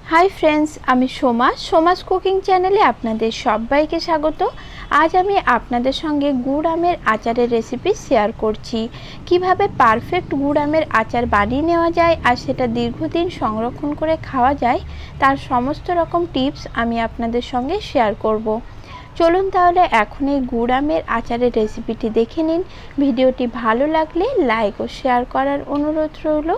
Hi friends, आमी Soma सोमास cooking चैनेले आपनादेर सबाइके स्वागत। आज आमी आपनादेर संगे गुड़ आमेर आचारेर रेसिपि शेयर करछि। किभाबे पारफेक्ट गुड़ आमेर आचार बानिये नेওয়া যায় আর সেটা দীর্ঘদিন সংরক্ষণ করে খাওয়া যায় তার সমস্ত রকম টিপস আমি আপনাদের সঙ্গে শেয়ার করব। চলুন তাহলে এখন এই গুড় আমের আচারের রেসিপিটি দেখে নিন। ভিডিওটি ভালো লাগলে লাইক ও শেয়ার করার অনুরোধ রইল।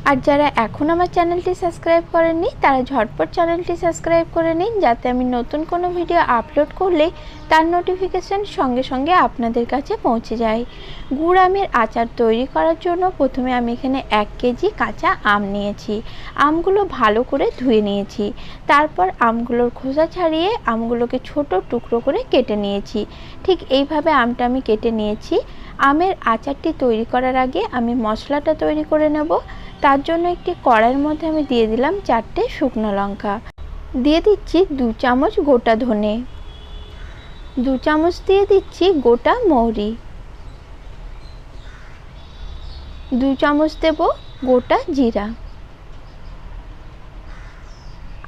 আর যারা এখন আমার চ্যানেলটি সাবস্ক্রাইব করেননি তারা ঝটপট চ্যানেলটি সাবস্ক্রাইব করে নিন, যাতে আমি নতুন কোনো ভিডিও আপলোড করলে তার নোটিফিকেশন সঙ্গে সঙ্গে আপনাদের কাছে পৌঁছে যায়। গুড় আমের আচার তৈরি করার জন্য প্রথমে আমি এখানে 1 কেজি কাঁচা আম নিয়েছি। আমগুলো ভালো করে ধুয়ে নিয়েছি। তারপর আমগুলোর খোসা ছাড়িয়ে আমগুলোকে ছোট টুকরো করে কেটে নিয়েছি। ঠিক এইভাবে আমটা আমি কেটে নিয়েছি। আমের আচারটি তৈরি করার আগে আমি মশলাটা তৈরি করে নেব। তার জন্য একটি কড়াইয়ের মধ্যে আমি দিয়ে দিলাম 4টে শুকনো লঙ্কা, দিয়ে দিচ্ছি 2 চামচ গোটা ধনে, 2 চামচ দিয়ে দিচ্ছি গোটা মৌরি, 2 চামচ দেব গোটা জিরা,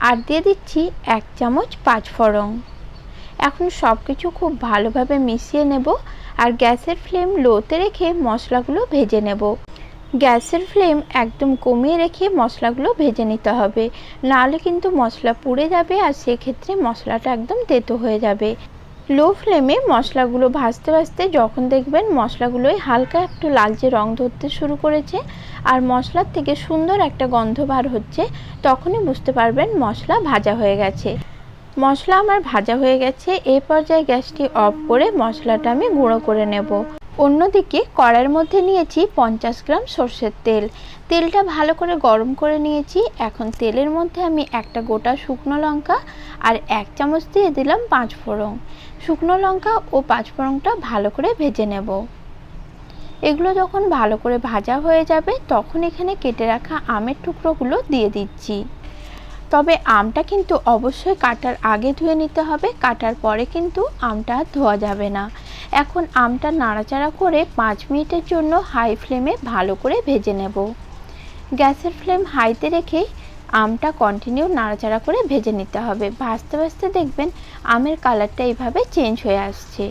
আর দিয়ে দিচ্ছি 1 চামচ 5 ফোড়ন। এখন সব কিছু খুব ভালোভাবে মিশিয়ে নেব আর গ্যাসের ফ্লেম লোতে রেখে মশলাগুলো ভেজে নেব। গ্যাসের ফ্লেম একদম কমিয়ে রেখে মশলাগুলো ভেজে নিতে হবে, নাহলে কিন্তু মশলা পুড়ে যাবে আর সেক্ষেত্রে মশলাটা একদম তেতো হয়ে যাবে। লো ফ্লেমে মশলাগুলো ভাজতে ভাজতে যখন দেখবেন মশলাগুলোই হালকা একটু লালচে রং ধরতে শুরু করেছে আর মশলার থেকে সুন্দর একটা গন্ধ বার হচ্ছে, তখনই বুঝতে পারবেন মশলা ভাজা হয়ে গেছে। মশলা আমার ভাজা হয়ে গেছে। এই পর্যায়ে গ্যাসটি অফ করে মশলাটা আমি গুঁড়ো করে নেব। অন্যদিকে কড়াইয়ের মধ্যে নিয়েছি 50 গ্রাম সরষের তেল। তেলটা ভালো করে গরম করে নিয়েছি। এখন তেলের মধ্যে আমি একটা গোটা শুকনো লঙ্কা আর 1 চামচ দিয়ে দিলাম 5 ফোড়ন। শুকনো লঙ্কা ও 5 ফোড়নটা ভালো করে ভেজে নেব। এগুলো যখন ভালো করে ভাজা হয়ে যাবে তখন এখানে কেটে রাখা আমের টুকরোগুলো দিয়ে দিচ্ছি। তবে আমটা কিন্তু অবশ্যই কাটার আগে ধুয়ে নিতে হবে, কাটার পরে কিন্তু আমটা ধোয়া যাবে না। এখন আমটা নাড়াচাড়া করে 5 মিনিটের জন্য হাই ফ্লেমে ভালো করে ভেজে নেব। গ্যাসের ফ্লেম হাইতে রেখে আমটা কন্টিনিউ নাড়াচাড়া করে ভেজে নিতে হবে। ভাজতে ভাজতে দেখবেন আমের কালারটা এইভাবে চেঞ্জ হয়ে আসছে।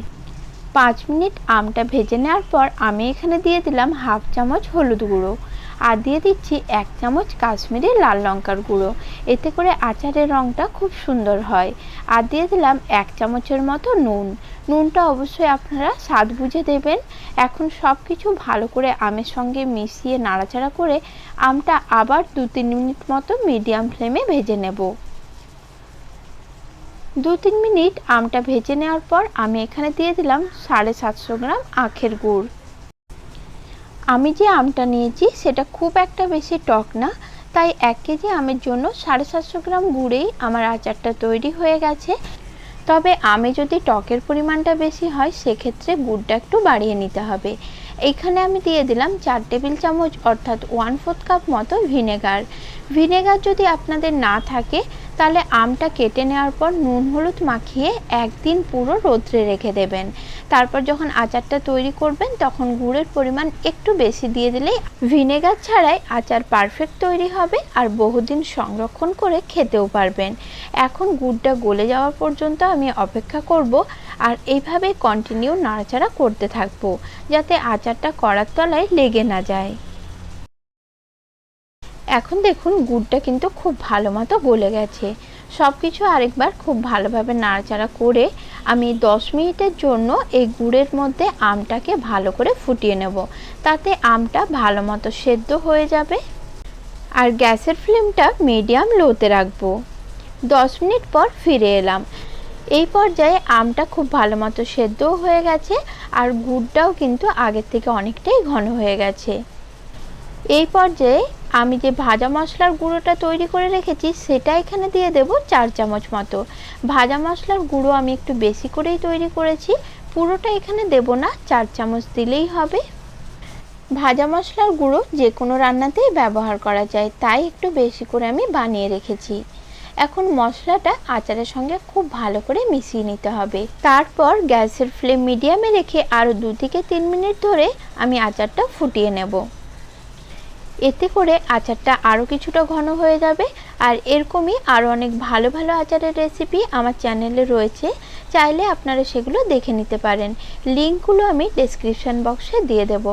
5 মিনিট আমটা ভেজে নেওয়ার পর আমি এখানে দিয়ে দিলাম 1/2 চামচ হলুদ গুঁড়ো আর দিয়ে দিচ্ছি 1 চামচ কাশ্মীরি লাল লঙ্কার গুঁড়ো। এতে করে আচারের রঙটা খুব সুন্দর হয়। আর দিয়ে দিলাম 1 চামচের মতো নুন। নুনটা অবশ্যই আপনারা স্বাদ বুঝে দেবেন। এখন সব কিছু ভালো করে আমের সঙ্গে মিশিয়ে নাড়াচাড়া করে আমটা আবার 2-3 মিনিট মতো মিডিয়াম ফ্লেমে ভেজে নেব। 2-3 মিনিট আমটা ভেজে নেওয়ার পর আমি এখানে দিয়ে দিলাম 750 গ্রাম আখের গুড়। আমি যে আমটা নিয়েছি সেটা খুব একটা বেশি টক না, তাই 1 কেজি আমের জন্য 750 গ্রাম গুড়েই আমার আচারটা তৈরি হয়ে গেছে। তবে আমে যদি টকের পরিমাণটা বেশি হয় সেক্ষেত্রে গুড়টা একটু বাড়িয়ে নিতে হবে। এইখানে আমি দিয়ে দিলাম 4 টেবিল চামচ অর্থাৎ 1/4 কাপ মতো ভিনেগার। ভিনেগার যদি আপনাদের না থাকে তাহলে আমটা কেটে নেওয়ার পর নুন হলুদ মাখিয়ে 1 দিন পুরো রোদ্রে রেখে দেবেন। তারপর যখন আচারটা তৈরি করবেন তখন গুড়ের পরিমাণ একটু বেশি দিয়ে দিলেই ভিনেগার ছাড়াই আচার পারফেক্ট তৈরি হবে আর বহুদিন সংরক্ষণ করে খেতেও পারবেন। এখন গুড়টা গলে যাওয়া পর্যন্ত আমি অপেক্ষা করব আর এইভাবে কন্টিনিউ নাড়াচাড়া করতে থাকবো, যাতে আচারটা কড়ার তলায় লেগে না যায়। এখন দেখুন গুড়টা কিন্তু খুব ভালো মতো গলে গেছে। সব কিছু আরেকবার খুব ভালোভাবে নাড়াচাড়া করে আমি 10 মিনিটের জন্য এই গুড়ের মধ্যে আমটাকে ভালো করে ফুটিয়ে নেব, তাতে আমটা ভালো মতো সেদ্ধ হয়ে যাবে। আর গ্যাসের ফ্লেমটা মিডিয়াম লোতে রাখবো। 10 মিনিট পর ফিরে এলাম। এই পর্যায়ে আমটা খুব ভালো মতো সেদ্ধও হয়ে গেছে আর গুড়টাও কিন্তু আগের থেকে অনেকটাই ঘন হয়ে গেছে। এই পর্যায়ে আমি যে ভাজা মশলার গুঁড়োটা তৈরি করে রেখেছি সেটা এখানে দিয়ে দেব 4 চামচ মতো। ভাজা মশলার গুঁড়ো আমি একটু বেশি করেই তৈরি করেছি, পুরোটা এখানে দেব না, 4 চামচ দিলেই হবে। ভাজা মশলার গুঁড়ো যে কোনো রান্নাতেই ব্যবহার করা যায়, তাই একটু বেশি করে আমি বানিয়ে রেখেছি। এখন মশলাটা আচারের সঙ্গে খুব ভালো করে মিশিয়ে নিতে হবে। তারপর গ্যাসের ফ্লেম মিডিয়ামে রেখে আরও 2 থেকে 3 মিনিট ধরে আমি আচারটা ফুটিয়ে নেব। এতে করে আচারটা আরও কিছুটা ঘন হয়ে যাবে। আর এরকমই আরও অনেক ভালো ভালো আচারের রেসিপি আমার চ্যানেলে রয়েছে, চাইলে আপনারা সেগুলো দেখে নিতে পারেন। লিঙ্কগুলো আমি ডেসক্রিপশান বক্সে দিয়ে দেব।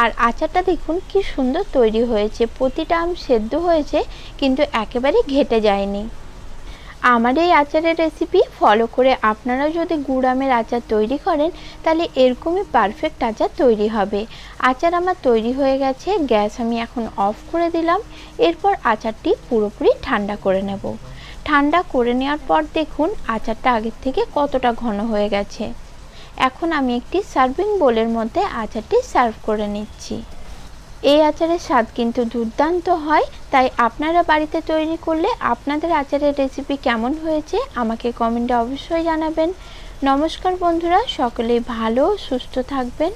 আর আচারটা দেখুন কি সুন্দর তৈরি হয়েছে, প্রতিটা আম সেদ্ধ হয়েছে কিন্তু একেবারেই ঘেটে যায়নি। আমার এই আচারের রেসিপি ফলো করে আপনারাও যদি গুড় আমের আচার তৈরি করেন তাহলে এরকমই পারফেক্ট আচার তৈরি হবে। আচার আমার তৈরি হয়ে গেছে, গ্যাস আমি এখন অফ করে দিলাম। এরপর আচারটি পুরোপুরি ঠান্ডা করে নেব। ঠান্ডা করে নেওয়ার পর দেখুন আচারটা আগের থেকে কতটা ঘন হয়ে গেছে। এখন আমি একটি সার্ভিং বোলের মধ্যে আচারটি সার্ভ করে নিচ্ছি। এই আচারের স্বাদ কিন্তু দুর্দান্ত হয়, তাই আপনারা বাড়িতে তৈরি করলে আপনাদের আচারের রেসিপি কেমন হয়েছে আমাকে কমেন্টে অবশ্যই জানাবেন। নমস্কার বন্ধুরা, সকলেই ভালো সুস্থ থাকবেন।